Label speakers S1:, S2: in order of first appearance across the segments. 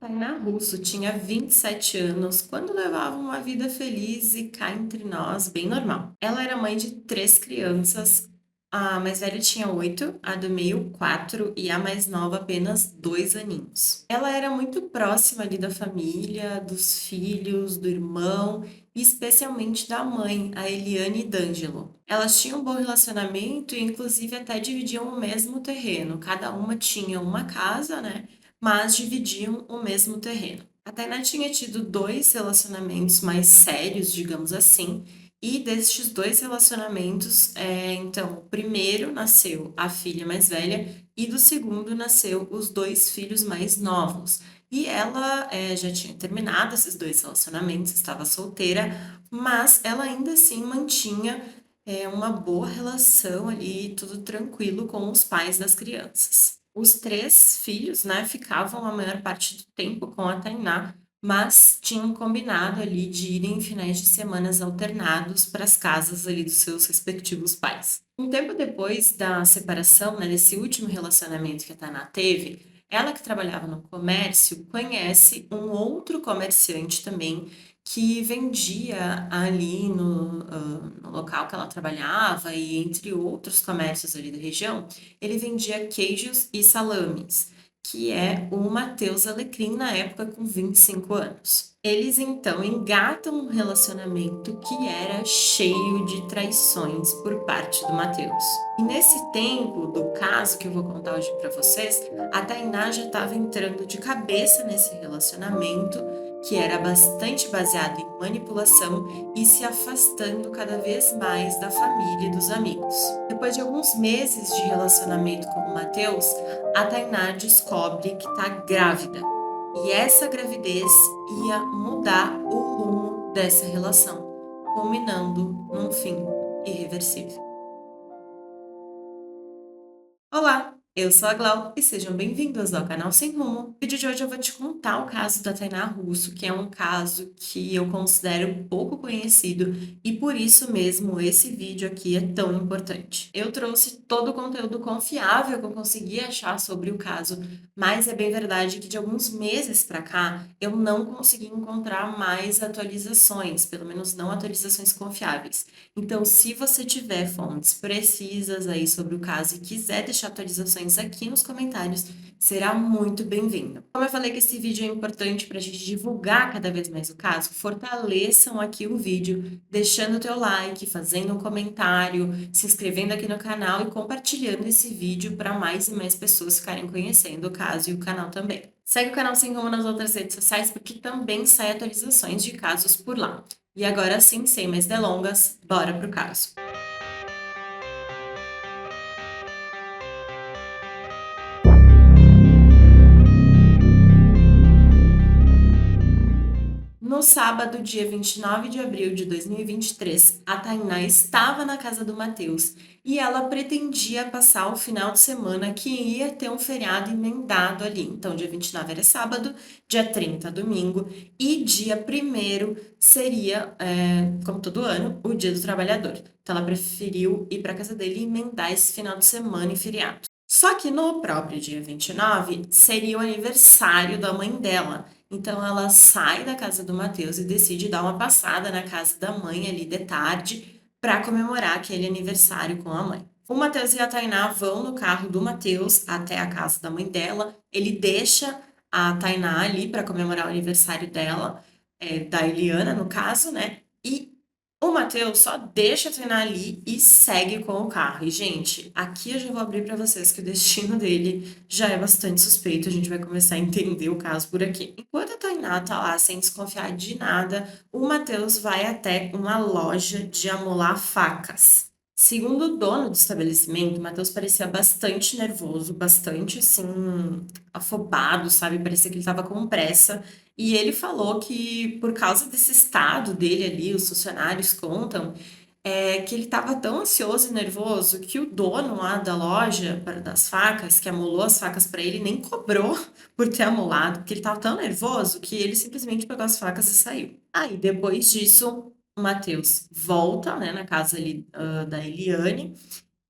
S1: Tainá Russo tinha 27 anos quando levava uma vida feliz e cá entre nós, bem normal. Ela era mãe de três crianças, a mais velha tinha 8, a do meio 4 e a mais nova apenas 2 aninhos. Ela era muito próxima ali da família, dos filhos, do irmão e especialmente da mãe, a Eliane D'Angelo. Elas tinham um bom relacionamento e inclusive até dividiam o mesmo terreno, cada uma tinha uma casa, né? Mas dividiam o mesmo terreno. A Tainá tinha tido dois relacionamentos mais sérios, digamos assim, e destes dois relacionamentos, então, o primeiro nasceu a filha mais velha e do segundo nasceu os dois filhos mais novos. E ela já tinha terminado esses dois relacionamentos, estava solteira, mas ela ainda assim mantinha uma boa relação ali, tudo tranquilo com os pais das crianças. Os três filhos, né, ficavam a maior parte do tempo com a Tainá, mas tinham combinado ali de irem em finais de semanas alternados para as casas ali dos seus respectivos pais. Um tempo depois da separação, né, desse último relacionamento que a Tainá teve, ela que trabalhava no comércio conhece um outro comerciante também que vendia ali no local que ela trabalhava e entre outros comércios ali da região, ele vendia queijos e salames, que é o Matheus Alecrim na época com 25 anos. Eles então engatam um relacionamento que era cheio de traições por parte do Matheus. E nesse tempo do caso que eu vou contar hoje para vocês, a Tainá já estava entrando de cabeça nesse relacionamento que era bastante baseado em manipulação e se afastando cada vez mais da família e dos amigos. Depois de alguns meses de relacionamento com o Matheus, a Tainá descobre que está grávida. E essa gravidez ia mudar o rumo dessa relação, culminando num fim irreversível. Olá, eu sou a Glau e sejam bem-vindos ao canal Sem Rumo. No vídeo de hoje eu vou te contar o caso da Tainá Russo, que é um caso que eu considero pouco conhecido e por isso mesmo esse vídeo aqui é tão importante. Eu trouxe todo o conteúdo confiável que eu consegui achar sobre o caso, mas é bem verdade que de alguns meses para cá eu não consegui encontrar mais atualizações, pelo menos não atualizações confiáveis. Então, se você tiver fontes precisas aí sobre o caso e quiser deixar atualizações aqui nos comentários, será muito bem-vindo. Como eu falei que esse vídeo é importante para a gente divulgar cada vez mais o caso, fortaleçam aqui o vídeo, deixando o teu like, fazendo um comentário, se inscrevendo aqui no canal e compartilhando esse vídeo para mais e mais pessoas ficarem conhecendo o caso e o canal também. Segue o canal Sem Rumo nas outras redes sociais, porque também sai atualizações de casos por lá. E agora sim, sem mais delongas, bora pro caso. No sábado, dia 29 de abril de 2023, a Tainá estava na casa do Matheus e ela pretendia passar o final de semana que ia ter um feriado emendado ali. Então, dia 29 era sábado, dia 30 domingo e dia 1º seria, como todo ano, o Dia do Trabalhador. Então, ela preferiu ir para casa dele e emendar esse final de semana e feriado. Só que no próprio dia 29 seria o aniversário da mãe dela. Então ela sai da casa do Matheus e decide dar uma passada na casa da mãe ali de tarde para comemorar aquele aniversário com a mãe. O Matheus e a Tainá vão no carro do Matheus até a casa da mãe dela. Ele deixa a Tainá ali para comemorar o aniversário dela, da Eliana, no caso, né? E o Matheus só deixa a Tainá ali e segue com o carro. E, gente, aqui eu já vou abrir para vocês que o destino dele já é bastante suspeito. A gente vai começar a entender o caso por aqui. Enquanto a Tainá tá lá sem desconfiar de nada, o Matheus vai até uma loja de amolar facas. Segundo o dono do estabelecimento, o Matheus parecia bastante nervoso, bastante assim, afobado, sabe? Parecia que ele estava com pressa. E ele falou que por causa desse estado dele ali, os funcionários contam, que ele estava tão ansioso e nervoso que o dono lá da loja das facas, que amolou as facas para ele, nem cobrou por ter amolado, porque ele estava tão nervoso que ele simplesmente pegou as facas e saiu. Aí depois disso, o Matheus volta, né, na casa ali, da Eliane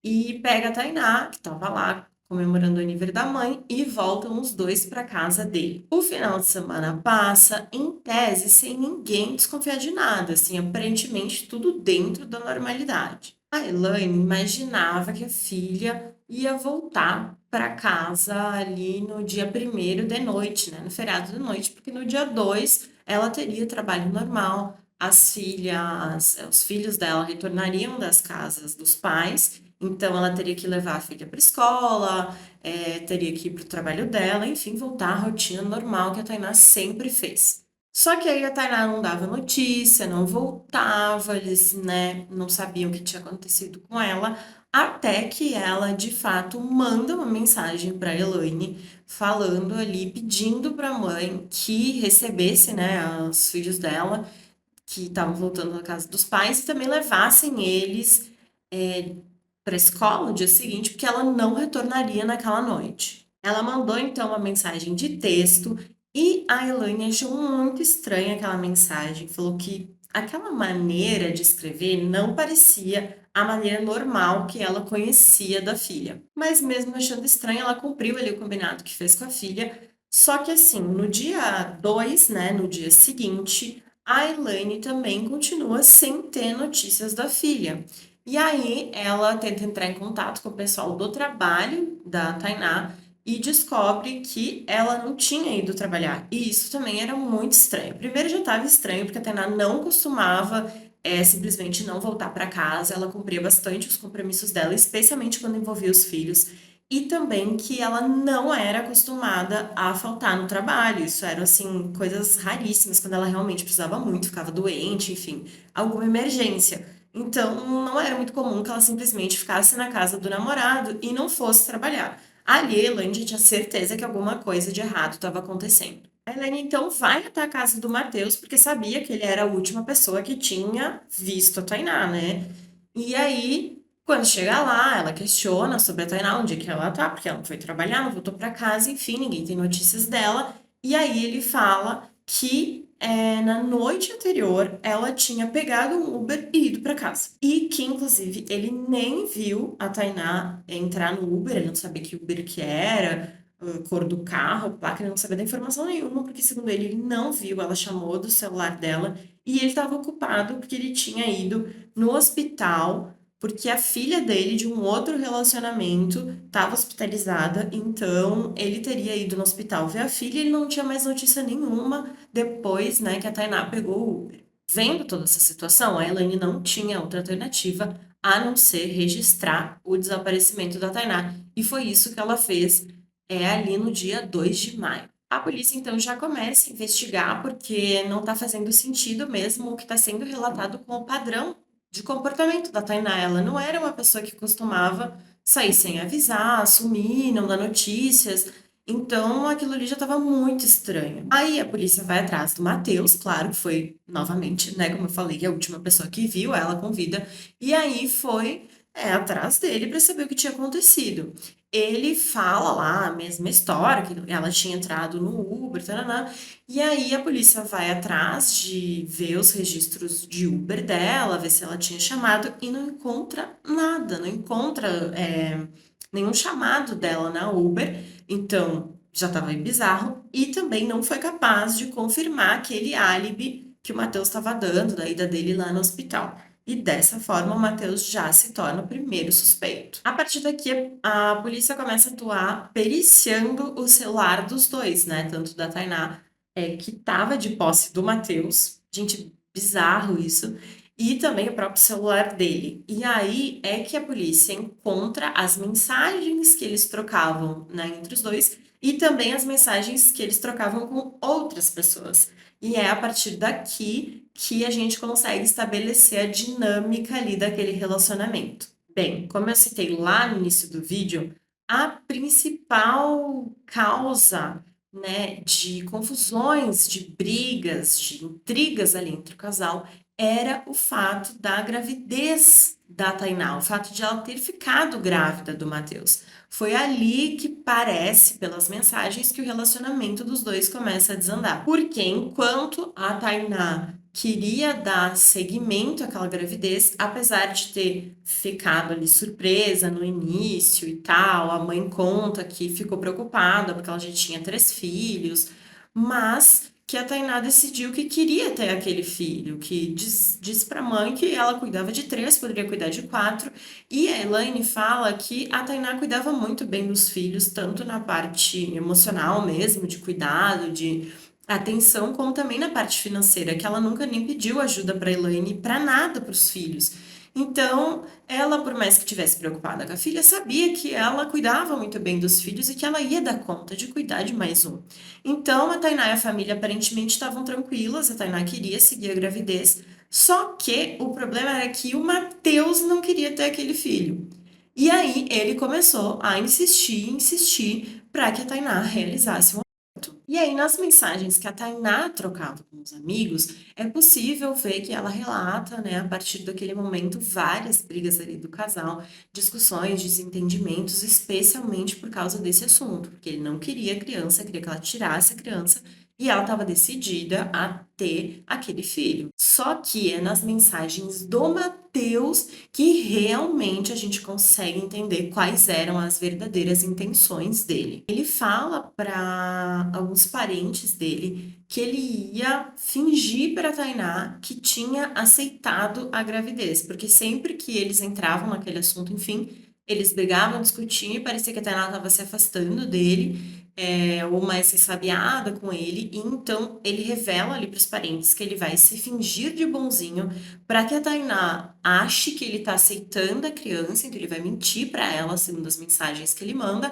S1: e pega a Tainá, que estava lá comemorando o aniversário da mãe e voltam os dois para casa dele. O final de semana passa, em tese, sem ninguém desconfiar de nada, assim, aparentemente tudo dentro da normalidade. A Elaine imaginava que a filha ia voltar para casa ali no dia 1º de noite, né, no feriado de noite, porque no dia 2 ela teria trabalho normal, os filhos dela retornariam das casas dos pais, então ela teria que levar a filha para a escola, teria que ir para o trabalho dela, enfim, voltar à rotina normal que a Tainá sempre fez. Só que aí a Tainá não dava notícia, não voltava, eles, né, não sabiam o que tinha acontecido com ela, até que ela, de fato, manda uma mensagem para Elaine, falando ali, pedindo para a mãe que recebesse, né, os filhos dela que estavam voltando da casa dos pais e também levassem eles para a escola no dia seguinte, porque ela não retornaria naquela noite. Ela mandou então uma mensagem de texto e a Elaine achou muito estranha aquela mensagem, falou que aquela maneira de escrever não parecia a maneira normal que ela conhecia da filha. Mas mesmo achando estranho, ela cumpriu ali o combinado que fez com a filha. Só que assim, no dia 2, né, no dia seguinte, a Elaine também continua sem ter notícias da filha. E aí ela tenta entrar em contato com o pessoal do trabalho da Tainá e descobre que ela não tinha ido trabalhar. E isso também era muito estranho. Primeiro já estava estranho, porque a Tainá não costumava simplesmente não voltar para casa. Ela cumpria bastante os compromissos dela, especialmente quando envolvia os filhos. E também que ela não era acostumada a faltar no trabalho. Isso eram, assim, coisas raríssimas, quando ela realmente precisava muito, ficava doente, enfim, alguma emergência. Então, não era muito comum que ela simplesmente ficasse na casa do namorado e não fosse trabalhar. Ali, a Elaine já tinha certeza que alguma coisa de errado estava acontecendo. A Elaine então vai até a casa do Matheus, porque sabia que ele era a última pessoa que tinha visto a Tainá, né? E aí, quando chega lá, ela questiona sobre a Tainá, onde é que ela tá, porque ela não foi trabalhar, não voltou para casa, enfim, ninguém tem notícias dela. E aí ele fala que na noite anterior ela tinha pegado um Uber e ido para casa. E que, inclusive, ele nem viu a Tainá entrar no Uber, ele não sabia que Uber que era, a cor do carro, placa, ele não sabia da informação nenhuma, porque, segundo ele, ele não viu, ela chamou do celular dela e ele estava ocupado porque ele tinha ido no hospital porque a filha dele, de um outro relacionamento, estava hospitalizada, então ele teria ido no hospital ver a filha e ele não tinha mais notícia nenhuma depois, né, que a Tainá pegou o Uber. Vendo toda essa situação, a Elaine não tinha outra alternativa a não ser registrar o desaparecimento da Tainá, e foi isso que ela fez ali no dia 2 de maio. A polícia então já começa a investigar porque não está fazendo sentido mesmo o que está sendo relatado com o padrão de comportamento da Tainá. Ela não era uma pessoa que costumava sair sem avisar, sumir, não dar notícias. Então aquilo ali já estava muito estranho. Aí a polícia vai atrás do Matheus, claro que foi novamente, né, como eu falei, a última pessoa que viu ela com vida. E aí foi atrás dele para saber o que tinha acontecido. Ele fala lá a mesma história, que ela tinha entrado no Uber, taraná, e aí a polícia vai atrás de ver os registros de Uber dela, ver se ela tinha chamado e não encontra nada, não encontra nenhum chamado dela na Uber. Então já estava bizarro e também não foi capaz de confirmar aquele álibi que o Matheus estava dando da ida dele lá no hospital. E dessa forma, o Matheus já se torna o primeiro suspeito. A partir daqui, a polícia começa a atuar periciando o celular dos dois, né? Tanto da Tainá que estava de posse do Matheus. Gente, bizarro isso. E também o próprio celular dele. E aí é que a polícia encontra as mensagens que eles trocavam, né, entre os dois e também as mensagens que eles trocavam com outras pessoas. E é a partir daqui que a gente consegue estabelecer a dinâmica ali daquele relacionamento. Bem, como eu citei lá no início do vídeo, a principal causa, né, de confusões, de brigas, de intrigas ali entre o casal era o fato da gravidez da Tainá, o fato de ela ter ficado grávida do Matheus. Foi ali que parece, pelas mensagens, que o relacionamento dos dois começa a desandar. Porque enquanto a Tainá queria dar seguimento àquela gravidez, apesar de ter ficado ali surpresa no início e tal, a mãe conta que ficou preocupada porque ela já tinha 3 filhos, mas que a Tainá decidiu que queria ter aquele filho, que disse para a mãe que ela cuidava de 3, poderia cuidar de 4, e a Elaine fala que a Tainá cuidava muito bem dos filhos, tanto na parte emocional mesmo, de cuidado, de atenção, como também na parte financeira, que ela nunca nem pediu ajuda para Elaine para nada para os filhos. Então, ela, por mais que estivesse preocupada com a filha, sabia que ela cuidava muito bem dos filhos e que ela ia dar conta de cuidar de mais um. Então, a Tainá e a família aparentemente estavam tranquilas, a Tainá queria seguir a gravidez, só que o problema era que o Matheus não queria ter aquele filho. E aí ele começou a insistir, insistir para que a Tainá realizasse um aborto. E aí, nas mensagens que a Tainá trocava com os amigos, é possível ver que ela relata, né, a partir daquele momento, várias brigas ali do casal, discussões, desentendimentos, especialmente por causa desse assunto, porque ele não queria a criança, queria que ela tirasse a criança e ela estava decidida a ter aquele filho. Só que é nas mensagens do Mateus que realmente a gente consegue entender quais eram as verdadeiras intenções dele. Ele fala para alguns parentes dele que ele ia fingir para Tainá que tinha aceitado a gravidez, porque sempre que eles entravam naquele assunto, enfim, eles brigavam, discutiam e parecia que a Tainá estava se afastando dele, ou mais ressabiada com ele, e então ele revela ali para os parentes que ele vai se fingir de bonzinho para que a Tainá ache que ele está aceitando a criança, então ele vai mentir para ela, segundo as mensagens que ele manda,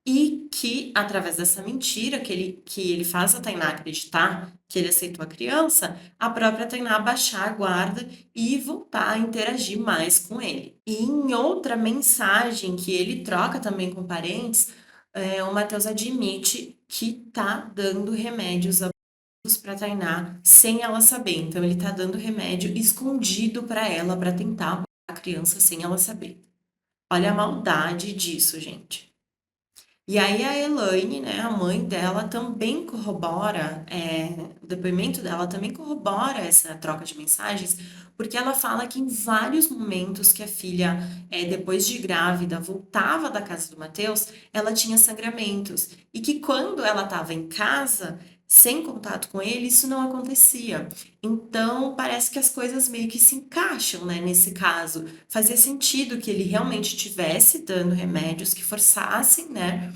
S1: e que, através dessa mentira que ele faz a Tainá acreditar que ele aceitou a criança, a própria Tainá baixar a guarda e voltar a interagir mais com ele. E em outra mensagem que ele troca também com parentes, o Matheus admite que tá dando remédios para Tainá sem ela saber. Então ele tá dando remédio escondido para ela para tentar abortar a criança sem ela saber. Olha a maldade disso, gente. E aí a Elaine, né, a mãe dela, também corrobora, o depoimento dela também corrobora essa troca de mensagens, porque ela fala que em vários momentos que a filha, depois de grávida, voltava da casa do Matheus, ela tinha sangramentos. E que quando ela estava em casa, sem contato com ele, isso não acontecia. Então, parece que as coisas meio que se encaixam, né, nesse caso. Fazia sentido que ele realmente estivesse dando remédios que forçassem, né,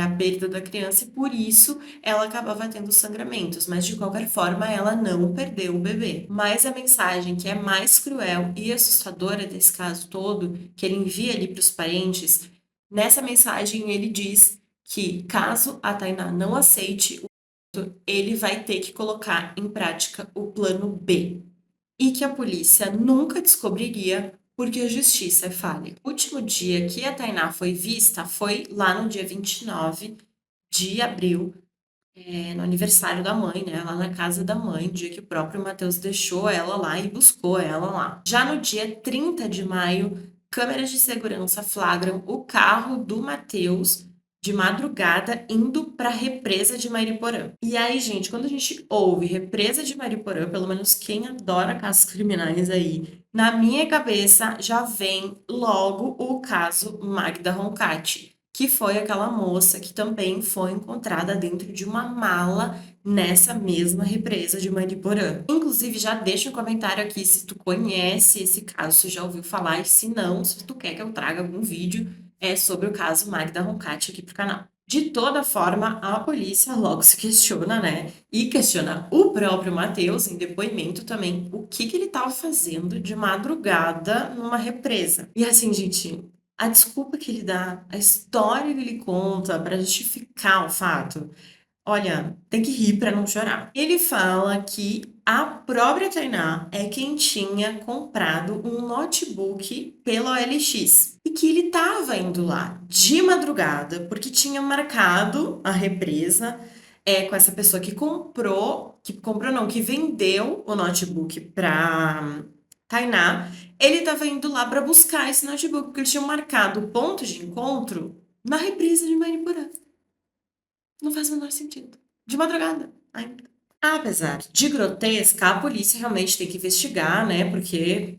S1: a perda da criança e por isso ela acabava tendo sangramentos, mas de qualquer forma ela não perdeu o bebê. Mas a mensagem que é mais cruel e assustadora desse caso todo, que ele envia ali para os parentes, nessa mensagem ele diz que caso a Tainá não aceite o aborto, ele vai ter que colocar em prática o plano B e que a polícia nunca descobriria porque a justiça é falha. O último dia que a Tainá foi vista foi lá no dia 29 de abril, no aniversário da mãe, né? Lá na casa da mãe, dia que o próprio Matheus deixou ela lá e buscou ela lá. Já no dia 30 de maio, câmeras de segurança flagram o carro do Matheus de madrugada indo para a represa de Mariporã. E aí, gente, quando a gente ouve represa de Mariporã, pelo menos quem adora casos criminais aí, na minha cabeça já vem logo o caso Magda Roncati, que foi aquela moça que também foi encontrada dentro de uma mala nessa mesma represa de Mariporã. Inclusive, já deixa um comentário aqui se tu conhece esse caso, se já ouviu falar, e se não, se tu quer que eu traga algum vídeo sobre o caso Magda Roncati aqui pro canal. De toda forma, a polícia logo se questiona, né? E questiona o próprio Matheus, em depoimento também, o que ele estava fazendo de madrugada numa represa. E assim, gente, a desculpa que ele dá, a história que ele conta para justificar o fato, olha, tem que rir para não chorar. Ele fala que a própria Tainá é quem tinha comprado um notebook pela OLX e que ele estava indo lá de madrugada porque tinha marcado a represa é com essa pessoa que comprou não, que vendeu o notebook pra Tainá. Ele estava indo lá para buscar esse notebook, porque eles tinham marcado o ponto de encontro na reprisa de Mariporã. Não faz o menor sentido. De madrugada, ainda. Apesar de grotesca, a polícia realmente tem que investigar, né? Porque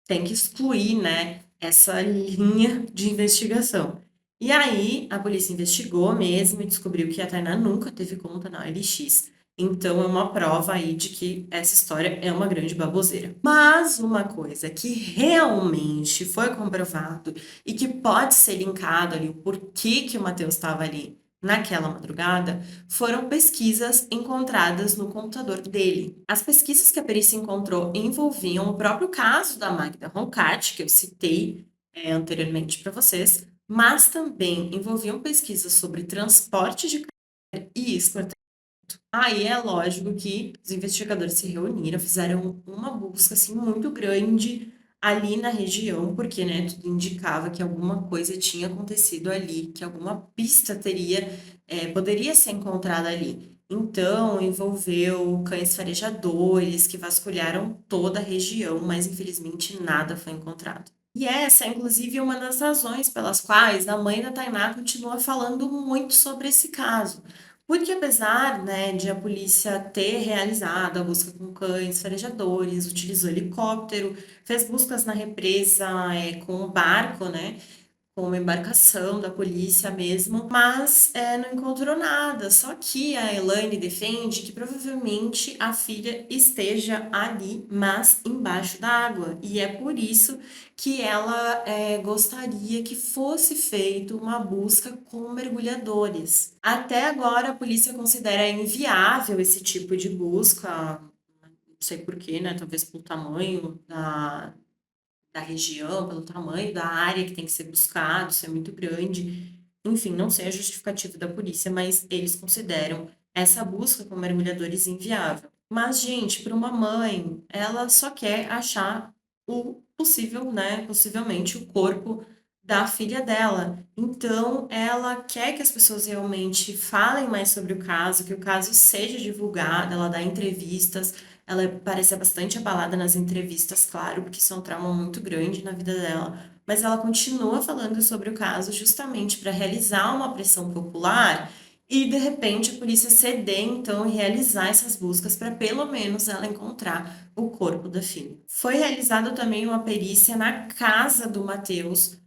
S1: tem que excluir, né, essa linha de investigação. E aí, a polícia investigou mesmo e descobriu que a Tainá nunca teve conta na OLX. Então, é uma prova aí de que essa história é uma grande baboseira. Mas uma coisa que realmente foi comprovado e que pode ser linkado ali, o porquê que o Matheus estava ali naquela madrugada, foram pesquisas encontradas no computador dele. As pesquisas que a perícia encontrou envolviam o próprio caso da Magda Roncat, que eu citei anteriormente para vocês, mas também envolviam pesquisas sobre transporte de carga e escorte. Aí é lógico que os investigadores se reuniram, fizeram uma busca assim muito grande ali na região, porque, né, tudo indicava que alguma coisa tinha acontecido ali, que alguma pista poderia ser encontrada ali. Então, envolveu cães farejadores que vasculharam toda a região, mas infelizmente nada foi encontrado. E essa é, inclusive, uma das razões pelas quais a mãe da Tainá continua falando muito sobre esse caso. Porque apesar, né, de a polícia ter realizado a busca com cães farejadores, utilizou helicóptero, fez buscas na represa, com um barco, né, com uma embarcação da polícia mesmo, mas não encontrou nada. Só que a Elaine defende que provavelmente a filha esteja ali, mas embaixo d'água. E é por isso que ela gostaria que fosse feita uma busca com mergulhadores. Até agora, a polícia considera inviável esse tipo de busca. Não sei por quê, né? Talvez pelo tamanho da região, pelo tamanho da área que tem que ser buscado, isso é muito grande. Enfim, não sei a justificativa da polícia, mas eles consideram essa busca com mergulhadores inviável. Mas, gente, para uma mãe, ela só quer achar o possível, né? Possivelmente o corpo da filha dela. Então, ela quer que as pessoas realmente falem mais sobre o caso, que o caso seja divulgado, ela dá entrevistas, ela parece bastante abalada nas entrevistas, claro, porque isso é um trauma muito grande na vida dela, mas ela continua falando sobre o caso justamente para realizar uma pressão popular e, de repente, a polícia ceder, então, e realizar essas buscas para pelo menos ela encontrar o corpo da filha. Foi realizada também uma perícia na casa do Matheus,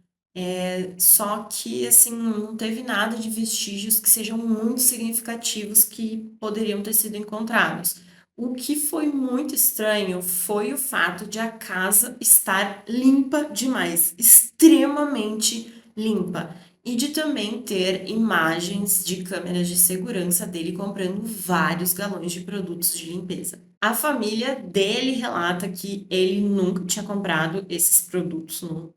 S1: só que, assim, não teve nada de vestígios que sejam muito significativos que poderiam ter sido encontrados. O que foi muito estranho foi o fato de a casa estar limpa demais, extremamente limpa, e de também ter imagens de câmeras de segurança dele comprando vários galões de produtos de limpeza. A família dele relata que ele nunca tinha comprado esses produtos, não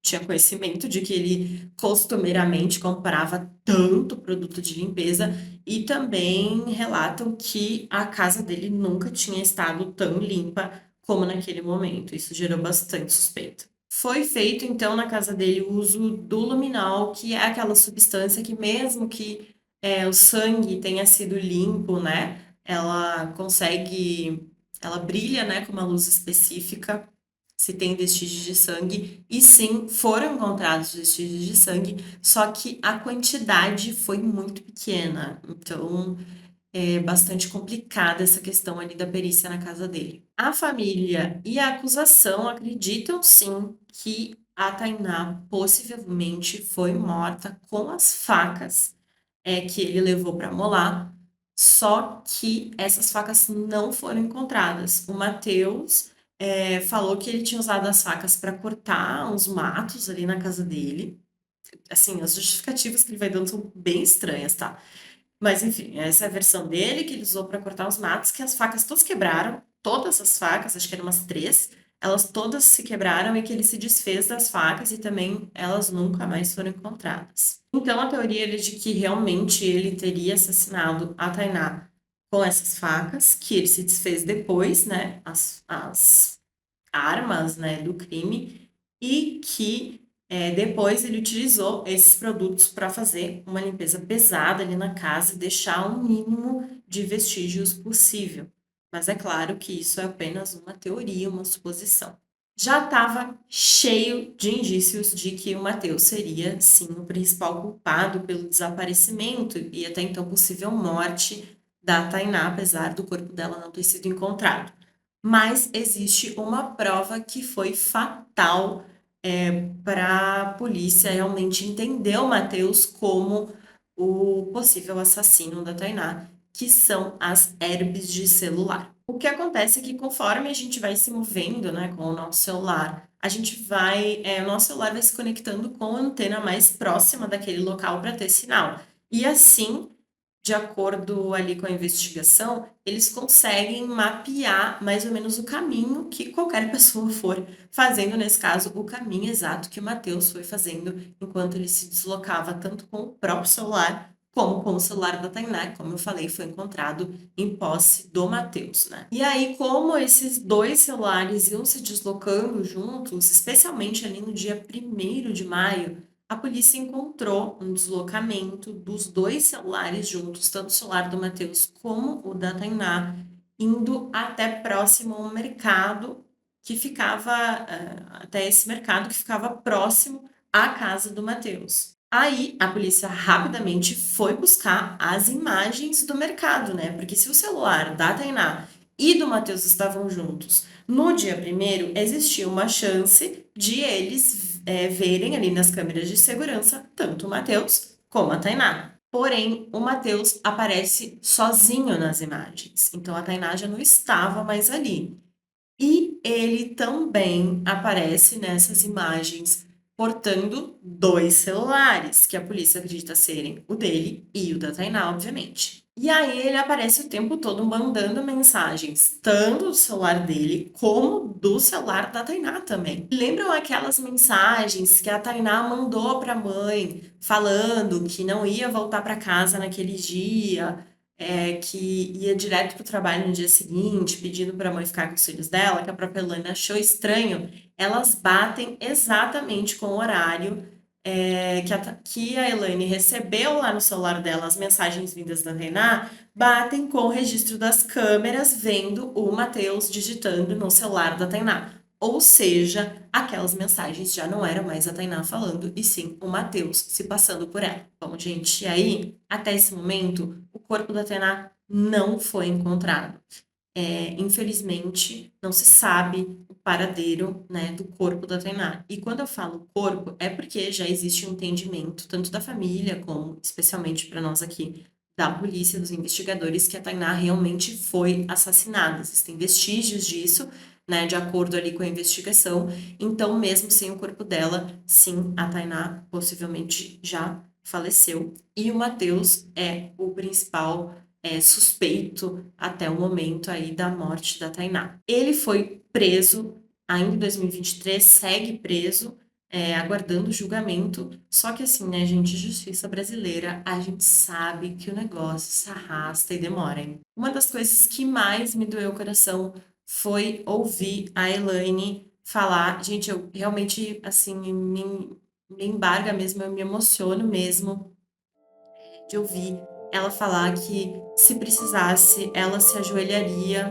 S1: tinha conhecimento de que ele costumeiramente comprava tanto produto de limpeza e também relatam que a casa dele nunca tinha estado tão limpa como naquele momento. Isso gerou bastante suspeita. Foi feito então na casa dele o uso do luminol, que é aquela substância que mesmo que o sangue tenha sido limpo, né? Ela brilha, né, com uma luz específica se tem vestígios de sangue, e sim, foram encontrados vestígios de sangue, só que a quantidade foi muito pequena, então é bastante complicada essa questão ali da perícia na casa dele. A família e a acusação acreditam sim que a Tainá possivelmente foi morta com as facas que ele levou para molar, só que essas facas não foram encontradas. O Matheus falou que ele tinha usado as facas para cortar uns matos ali na casa dele. Assim, as justificativas que ele vai dando são bem estranhas, tá? Mas enfim, essa é a versão dele que ele usou para cortar os matos, que as facas todas quebraram, todas as facas, acho que eram umas três, elas todas se quebraram e que ele se desfez das facas e também elas nunca mais foram encontradas. Então a teoria é de que realmente ele teria assassinado a Tainá com essas facas, que ele se desfez depois, né, as armas, né, do crime, e que Depois ele utilizou esses produtos para fazer uma limpeza pesada ali na casa e deixar o mínimo de vestígios possível. Mas é claro que isso é apenas uma teoria, uma suposição. Já estava cheio de indícios de que o Matheus seria, sim, o principal culpado pelo desaparecimento e até então possível morte da Tainá, apesar do corpo dela não ter sido encontrado. Mas existe uma prova que foi fatal para a polícia realmente entender o Matheus como o possível assassino da Tainá, que são as herbes de celular. O que acontece é que conforme a gente vai se movendo, né, com o nosso celular, o nosso celular vai se conectando com a antena mais próxima daquele local para ter sinal. E assim, de acordo ali com a investigação, eles conseguem mapear mais ou menos o caminho que qualquer pessoa for fazendo, nesse caso, o caminho exato que o Matheus foi fazendo enquanto ele se deslocava tanto com o próprio celular como com o celular da Tainá, que, como eu falei, foi encontrado em posse do Matheus, né? E aí, como esses dois celulares iam se deslocando juntos, especialmente ali no dia 1º de maio, a polícia encontrou um deslocamento dos dois celulares juntos, tanto o celular do Matheus como o da Tainá, indo até próximo ao mercado que ficava, até esse mercado que ficava próximo à casa do Matheus. Aí a polícia rapidamente foi buscar as imagens do mercado, né? Porque se o celular da Tainá e do Matheus estavam juntos no dia 1º, existia uma chance de eles verem ali nas câmeras de segurança tanto o Matheus como a Tainá. Porém, o Matheus aparece sozinho nas imagens, então a Tainá já não estava mais ali. E ele também aparece nessas imagens portando dois celulares, que a polícia acredita serem o dele e o da Tainá, obviamente. E aí ele aparece o tempo todo mandando mensagens, tanto do celular dele como do celular da Tainá também. Lembram aquelas mensagens que a Tainá mandou para a mãe, falando que não ia voltar para casa naquele dia, que ia direto para o trabalho no dia seguinte, pedindo para a mãe ficar com os filhos dela, que a própria Elaine achou estranho, elas batem exatamente com o horário que a Elaine recebeu lá no celular dela, as mensagens vindas da Tainá, batem com o registro das câmeras, vendo o Matheus digitando no celular da Tainá. Ou seja, aquelas mensagens já não eram mais a Tainá falando, e sim o Matheus se passando por ela. Bom, gente, e aí, até esse momento, o corpo da Tainá não foi encontrado. Infelizmente, não se sabe o paradeiro, né, do corpo da Tainá. E quando eu falo corpo, é porque já existe um entendimento, tanto da família, como especialmente para nós aqui, da polícia, dos investigadores, que a Tainá realmente foi assassinada. Existem vestígios disso, né, de acordo ali com a investigação. Então, mesmo sem o corpo dela, sim, a Tainá possivelmente já faleceu. E o Matheus é o principal suspeito até o momento aí da morte da Tainá. Ele foi preso ainda em 2023, segue preso, aguardando julgamento. Só que assim, né, gente, justiça brasileira, a gente sabe que o negócio se arrasta e demora, hein? Uma das coisas que mais me doeu o coração foi ouvir a Elaine falar. Gente, eu realmente, assim, me embarga mesmo, eu me emociono mesmo de ouvir ela falar que, se precisasse, ela se ajoelharia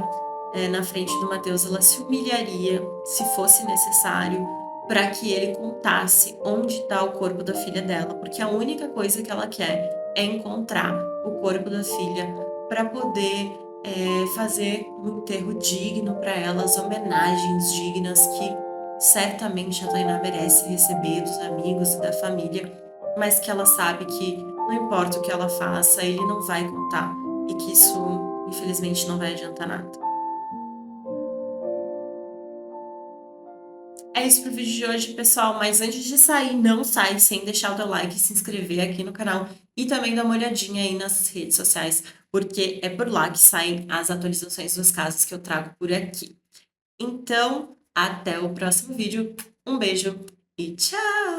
S1: na frente do Matheus, ela se humilharia, se fosse necessário, para que ele contasse onde está o corpo da filha dela, porque a única coisa que ela quer é encontrar o corpo da filha para poder fazer um enterro digno para ela, as homenagens dignas que certamente a Tainá merece receber dos amigos e da família, mas que ela sabe que não importa o que ela faça, ele não vai contar e que isso, infelizmente, não vai adiantar nada. É isso pro vídeo de hoje, pessoal, mas antes de sair, não sai sem deixar o teu like e se inscrever aqui no canal e também dar uma olhadinha aí nas redes sociais, porque é por lá que saem as atualizações dos casos que eu trago por aqui. Então, até o próximo vídeo. Um beijo e tchau!